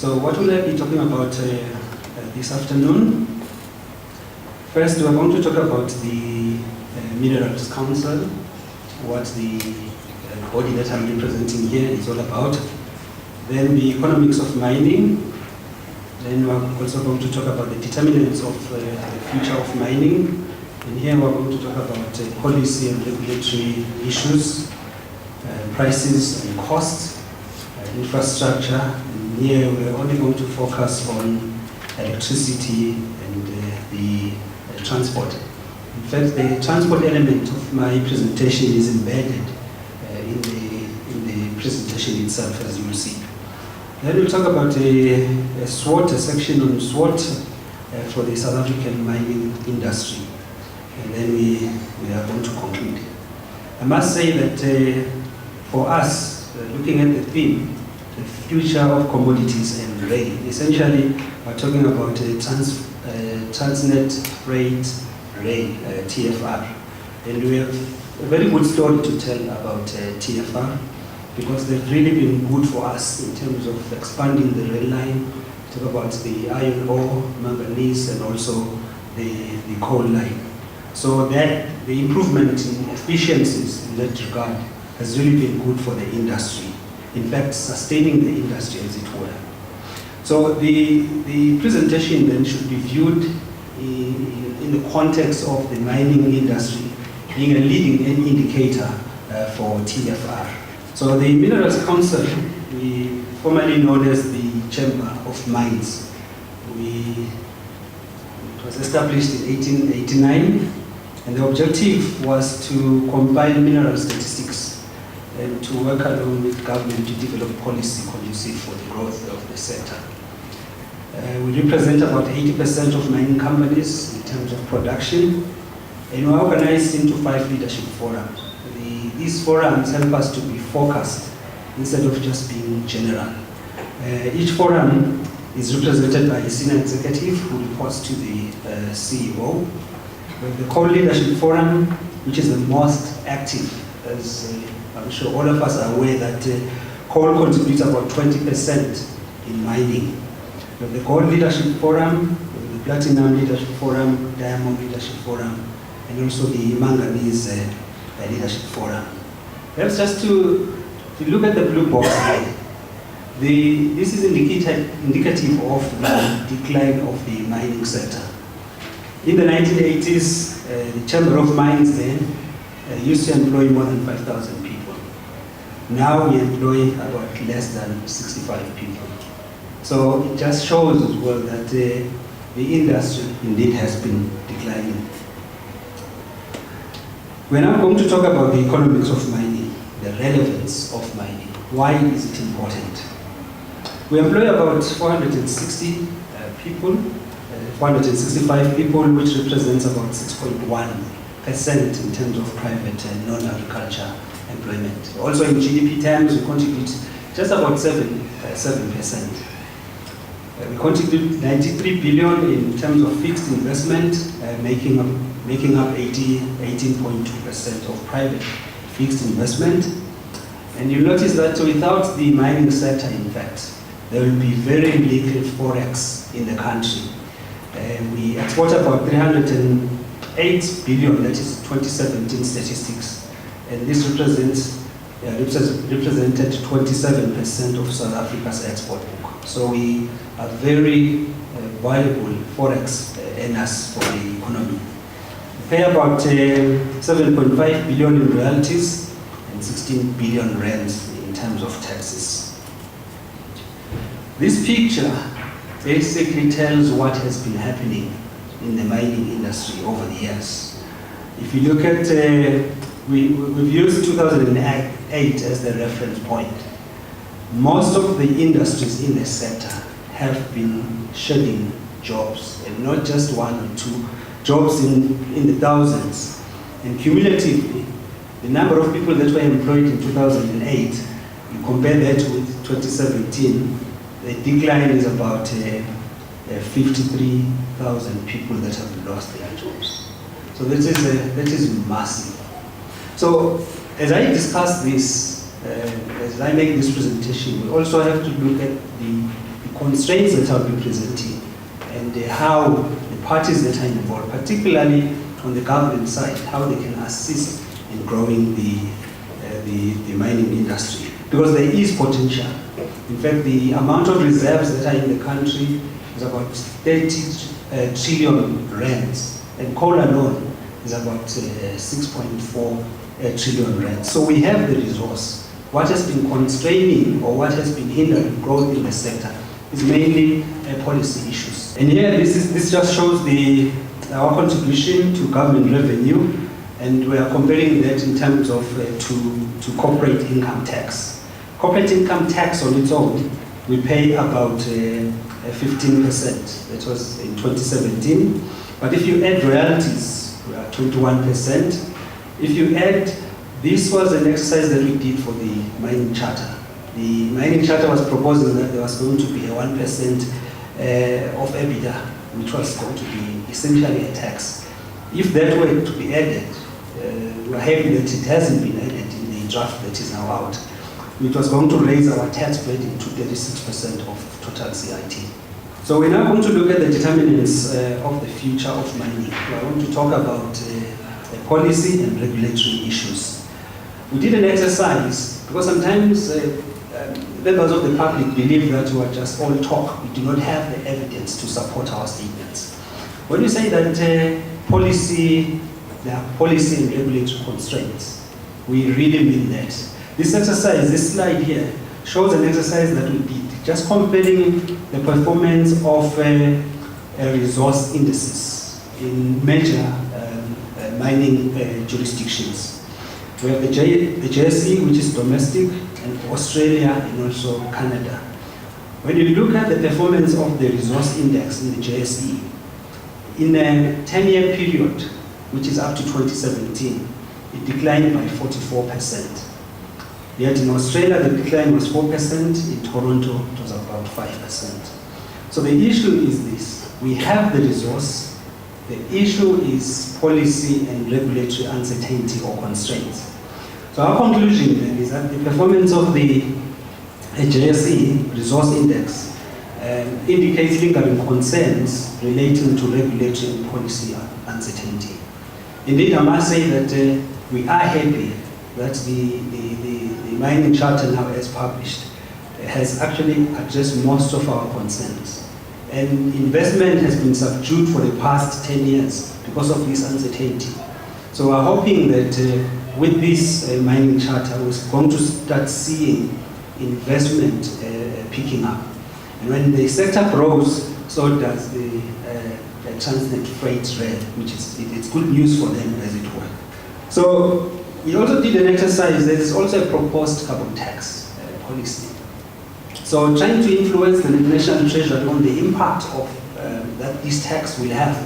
So what will I be talking about this afternoon? First, we're going to talk about the Minerals Council, what the body that I'm representing here is all about. Then the economics of mining. Then we're also going to talk about the determinants of the future of mining. And here we're going to talk about policy and regulatory issues, prices and costs, infrastructure. And here we're only going to focus on electricity and the transport. In fact, the transport element of my presentation is embedded in the presentation itself, as you will see. Then we'll talk about a SWOT, a section on SWOT for the South African mining industry. And then we are going to conclude. I must say that for us, looking at the theme, the future of commodities and rail, essentially we're talking about Transnet Freight Rail, TFR. And we have a very good story to tell about TFR, because they've really been good for us in terms of expanding the rail line, talk about the iron ore, manganese, and also the coal line. So that the improvement in efficiencies in that regard has really been good for the industry. In fact, sustaining the industry, as it were. So the presentation then should be viewed in the context of the mining industry being a leading indicator for TFR. So the Minerals Council, formerly known as the Chamber of Mines, it was established in 1889, and the objective was to compile mineral statistics and to work along with government to develop policy conducive for the growth of the sector. We represent about 80% of mining companies in terms of production, and we're organized into 5 leadership forums. These forums help us to be focused instead of just being general. Each forum is represented by a senior executive who reports to the CEO. We have the Coal Leadership Forum, which is the most active, as I'm sure all of us are aware that coal contributes about 20% in mining. We have the Gold Leadership Forum, the Platinum Leadership Forum, Diamond Leadership Forum, and also the Manganese Leadership Forum. Perhaps just to look at the blue box here, this is indicative of the decline of the mining sector. In the 1980s, the Chamber of Mines then used to employ more than 5,000 people. Now we employ about less than 65 people. So it just shows as well that the industry indeed has been declining. We're now going to talk about the economics of mining, the relevance of mining. Why is it important? We employ about 460 people, 465 people, which represents about 6.1% in terms of private and non-agriculture employment. Also in GDP terms, we contribute just about 7%. We contribute 93 billion in terms of fixed investment, making up 18.2% of private fixed investment. And you'll notice that without the mining sector, in fact, there will be very little forex in the country. We export about 308 billion, that is 2017 statistics, and this represented 27% of South Africa's export book. So we are very valuable forex earners for the economy. We pay about 7.5 billion in royalties and 16 billion rands in terms of taxes. This picture basically tells what has been happening in the mining industry over the years. If you look at, we've used 2008 as the reference point. Most of the industries in the sector have been shedding jobs, and not just one or two, jobs in the thousands. And cumulatively, the number of people that were employed in 2008, you compare that with 2017, the decline is about 53,000 people that have lost their jobs. So that is massive. So as I discuss this, as I make this presentation, we also have to look at the constraints that I'll be presenting and how the parties that are involved, particularly on the government side, how they can assist in growing the mining industry. Because there is potential. In fact, the amount of reserves that are in the country is about 30 trillion rands, and coal alone is about 6.4 trillion rands. So we have the resource. What has been constraining or what has been hindering growth in the sector is mainly policy issues. And here, this just shows our contribution to government revenue, and we are comparing that in terms of to corporate income tax. Corporate income tax on its own, we pay about 15%. That was in 2017. But if you add royalties, we are 21%. If you add, this was an exercise that we did for the mining charter. The mining charter was proposing that there was going to be a 1% of EBITDA, which was going to be essentially a tax. If that were to be added, we're happy that it hasn't been added in the draft that is now out. It was going to raise our tax burden to 36% of total CIT. So we're now going to look at the determinants of the future of mining. I want to talk about policy and regulatory issues. We did an exercise because sometimes members of the public believe that we are just all talk. We do not have the evidence to support our statements. When we say that there are policy and regulatory constraints, we really mean that. This exercise, this slide here, shows an exercise that we did, just comparing the performance of resource indices in major mining jurisdictions. We have the JSE, which is domestic, and Australia, and also Canada. When you look at the performance of the resource index in the JSE, in a 10-year period, which is up to 2017, it declined by 44%. Yet in Australia, the decline was 4%, in Toronto, it was about 5%. So the issue is this: we have the resource, the issue is policy and regulatory uncertainty or constraints. So our conclusion then is that the performance of the JSE resource index indicates lingering concerns relating to regulatory and policy uncertainty. Indeed, I must say that we are happy that the mining charter now as published has actually addressed most of our concerns. And investment has been subdued for the past 10 years because of this uncertainty. So we're hoping that with this mining charter, we're going to start seeing investment picking up. And when the sector grows, so does the Transnet freight rail, which is it's good news for them, as it were. So we also did an exercise. There is also a proposed carbon tax policy. So trying to influence the National Treasury on the impact of that this tax will have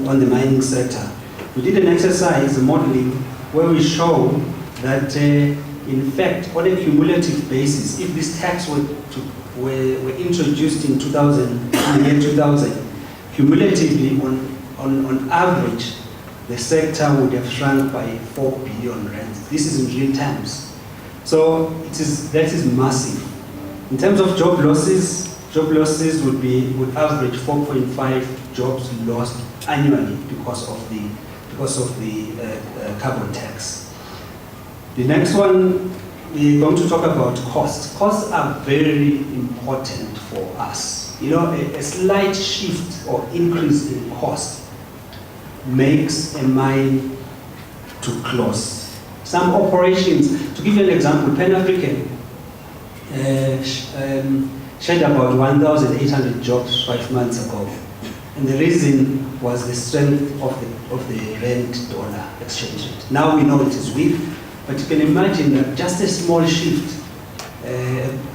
on the mining sector. We did an exercise, a modeling, where we show that in fact, on a cumulative basis, if this tax were introduced in the year 2000, cumulatively on average, the sector would have shrunk by 4 billion rands. This is in real terms. So that is massive. In terms of job losses would average 4.5 jobs lost annually because of the carbon tax. The next one, we're going to talk about costs. Costs are very important for us. You know, a slight shift or increase in cost makes a mine to close. Some operations, to give you an example, Pan African shed about 1,800 jobs 5 months ago. And the reason was the strength of the rand-dollar exchange rate. Now we know it is weak, but you can imagine that just a small shift,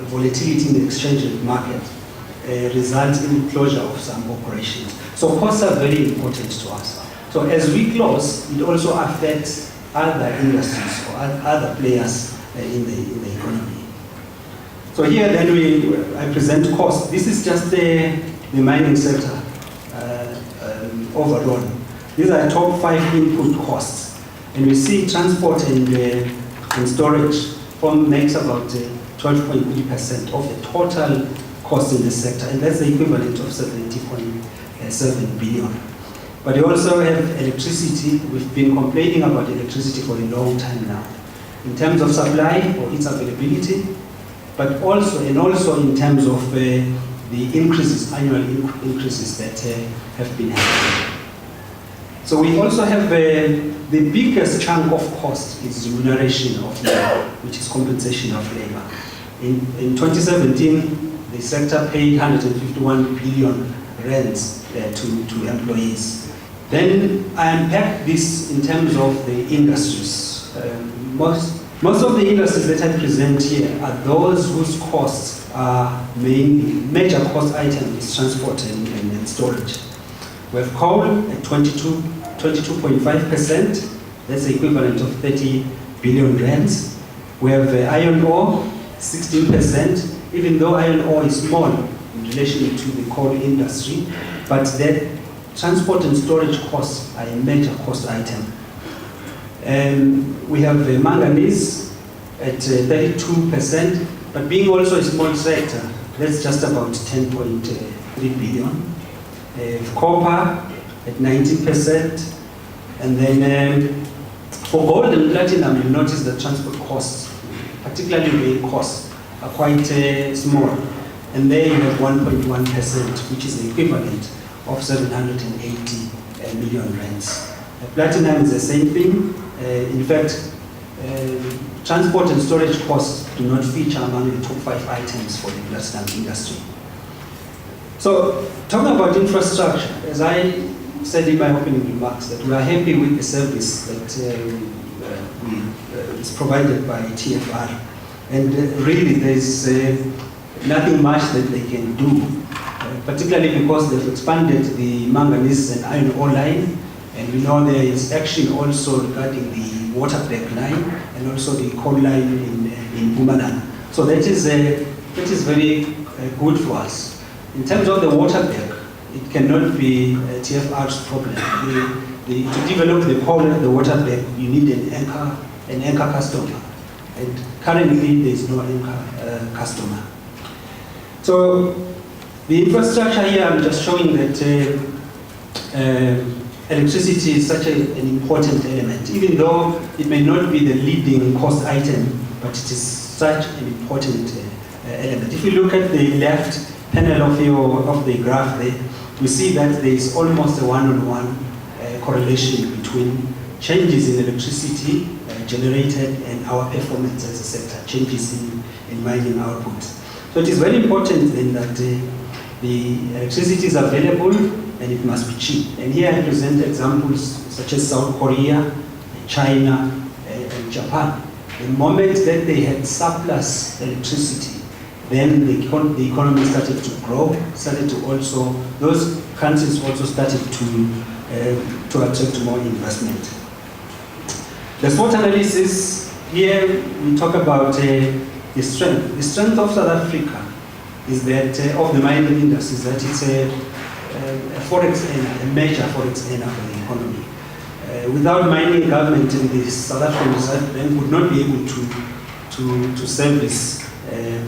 volatility in the exchange rate market, results in the closure of some operations. So costs are very important to us. So as we close, it also affects other industries or other players in the economy. So here then I present costs. This is just the mining sector overall. These are top 5 input costs. And we see transport and storage makes about 12.3% of the total costs in this sector, and that's the equivalent of 70.7 billion. But you also have electricity. We've been complaining about electricity for a long time now, in terms of supply or its availability, but also in terms of the increases, annual increases that have been happening. So we also have the biggest chunk of cost is remuneration of labor, which is compensation of labor. In 2017, the sector paid 151 billion rands to employees. Then I unpacked this in terms of the industries. Most of the industries that I present here are those whose costs are major cost item is transport and storage. We have coal at 22.5%. That's the equivalent of 30 billion rands. We have iron ore, 16%, even though iron ore is small in relation to the coal industry, but that transport and storage costs are a major cost item. We have manganese at 32%, but being also a small sector, that's just about 10.3 billion. Copper at 19%, and then for gold and platinum, you'll notice that transport costs, particularly main costs, are quite small, and there you have 1.1%, which is the equivalent of 780 million rands. Platinum is the same thing. In fact, transport and storage costs do not feature among the top 5 items for the platinum industry. So, talking about infrastructure, as I said in my opening remarks, that we are happy with the service that is provided by TFR, and really there's nothing much that they can do, particularly because they've expanded the manganese and iron ore line, and we know there is action also regarding the waterback line and also the coal line in Mpumalanga. So that is very good for us. In terms of the waterback, it cannot be TFR's problem. To develop the waterback, you need an anchor customer, and currently there is no anchor customer. So the infrastructure here, I'm just showing that electricity is such an important element, even though it may not be the leading cost item, but it is such an important element. If you look at the left panel of the graph there, we see that there is almost a one-on-one correlation between changes in electricity generated and our performance as a sector, changes in mining output. So it is very important then that the electricity is available and it must be cheap. And here I present examples such as South Korea, China, and Japan. The moment that they had surplus electricity, then the economy started to grow, those countries also started to attract more investment. The SWOT analysis, here we talk about the strength. The strength of South Africa is that, of the mining industry, is that it's a forex earner, a major forex earner for the economy. Without mining, government and the South African Reserve Bank would not be able to service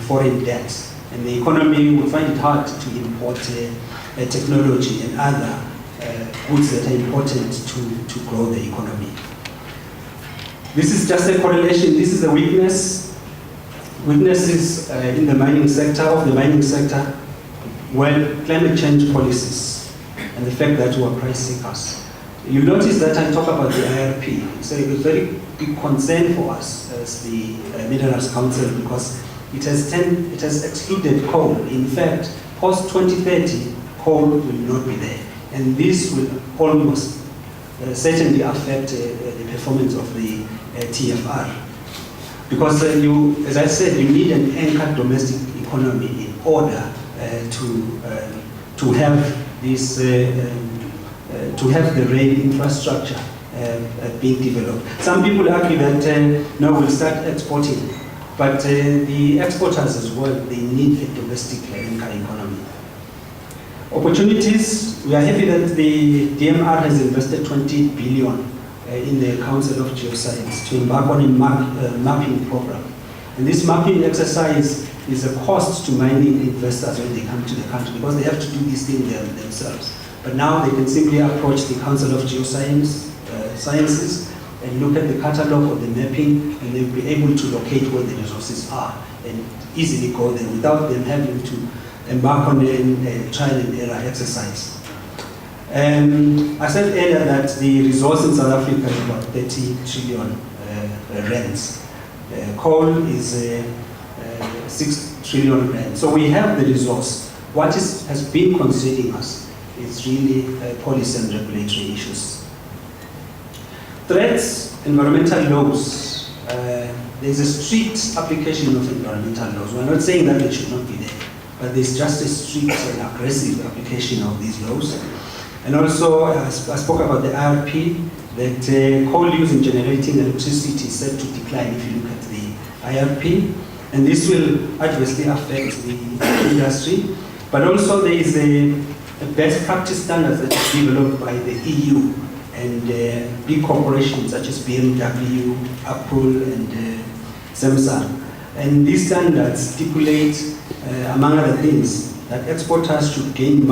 foreign debt, and the economy would find it hard to import technology and other goods that are important to grow the economy. This is just a correlation. This is a weaknesses in the mining sector, well, climate change policies and the fact that we are price seekers. You notice that I talk about the IRP. It's a very big concern for us as the Minerals Council, because it has excluded coal. In fact, post 2030, coal will not be there, and this will almost certainly affect the performance of the TFR, because as I said, you need an anchored domestic economy in order to have this to have the rail infrastructure being developed. Some people argue that no, we'll start exporting, but the exporters as well, they need a domestic anchor economy. Opportunities, we are happy that the DMR has invested 20 billion in the Council of Geoscience to embark on a mapping program. And this mapping exercise is a cost to mining investors when they come to the country, because they have to do these things themselves. But now they can simply approach the Council of Geoscience Sciences and look at the catalog or the mapping, and they'll be able to locate where the resources are and easily go there without them having to embark on a trial and error exercise. I said earlier that the resource in South Africa is about 30 trillion rands. Coal is 6 trillion rand. So we have the resource. What has been concerning us is really policy and regulatory issues. Threats, environmental laws. There's a strict application of environmental laws. We're not saying that they should not be there, but there's just a strict and aggressive application of these laws. And also, I spoke about the IRP, that coal use in generating electricity is set to decline if you look at the IRP. And this will adversely affect the industry. But also there is a best practice standards that is developed by the EU and big corporations such as BMW, Apple, and Samsung. And these standards stipulate, among other things, that exporters should gain,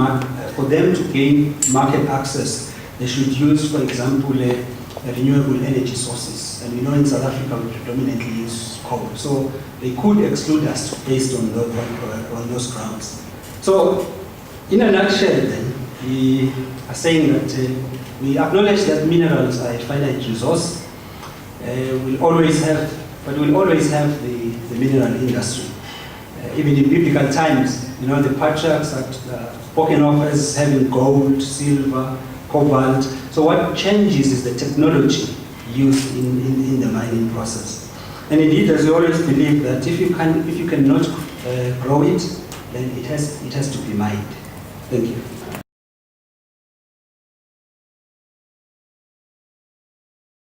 for them to gain market access, they should use, for example, renewable energy sources. And we know in South Africa we predominantly use coal. So they could exclude us based on those grounds. So in a nutshell then, we are saying that we acknowledge that minerals are a finite resource. We'll always have the mineral industry. Even in biblical times, you know, the patriarchs are spoken of as having gold, silver, cobalt. So what changes is the technology used in the mining process. And indeed, as we always believe that if you cannot grow it, then it has to be mined. Thank you.